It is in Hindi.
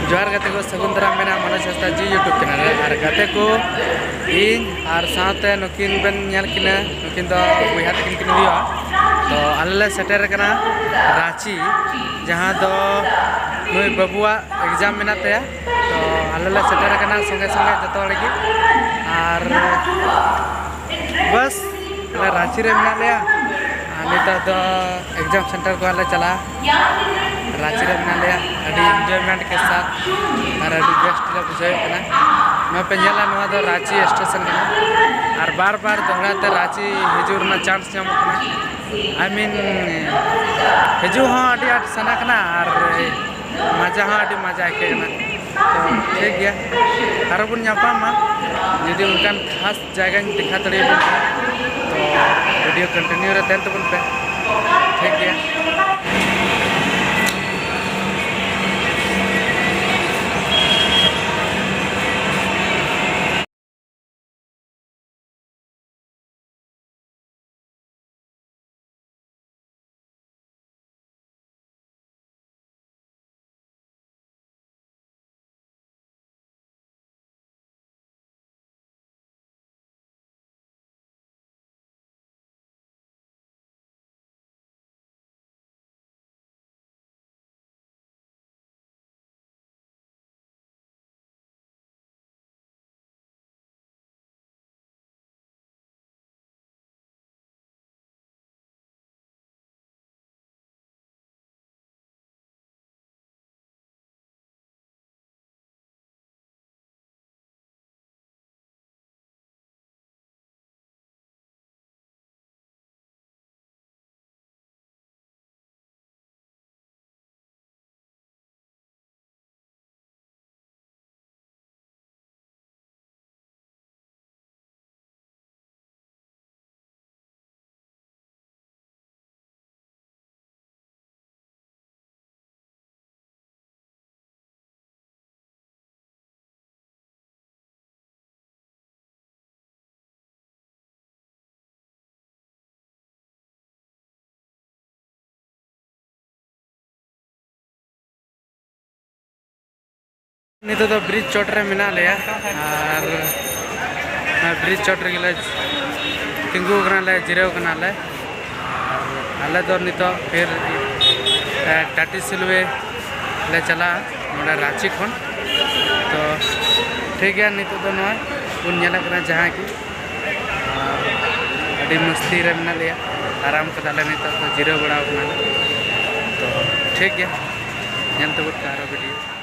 जोहार गाते को सगुन दाराम मेना मनोज हंसदा जी यूट्यूब चैनल और गाते को इन और साथे नुकिन बेन नेल किना नुकिन दो बुया तकिन किन हुआ तो आले सेटर कना रांची जहां दो नुई बाबुआ एग्जाम मेना तया तो आले सेटर कना संगे संगे जतो लगी और बस रांची रे मेना लिया निता दो एग्जाम सेंटर को आले चला रांची रे मेना लिया अभी एंजॉयमेंट के साथ और अभी बेस्ट ले बुझे कना मैं पेंजला नवा दो रांची स्टेशन कना और बार बार दोहराते रांची हिजूर ना चांस जाम कना आई मीन हिजू हां अडी आट सना कना और मजा हां अडी मजा के कना तो ठीक गया और बुन ᱧᱟᱯᱟᱢᱟ यदि उनका खास जगह दिखा तड़े तो वीडियो कंटिन्यू रहते हैं तो बन पे ठीक गया नितो तो ब्रिज चोटरे मेना लिया और ब्रिज चोटरे गिला तिंगू कना ले जिरेव कना ले आले तो नितो फिर टाटी सिलवे ले चला नोडा रांची खन तो ठीक है नितो तो नोय उन नेला कना जहां की अडी मस्ती रे मेना लिया आराम कदा ले नितो तो जिरेव बड़ा कना तो ठीक है नेल तो वीडियो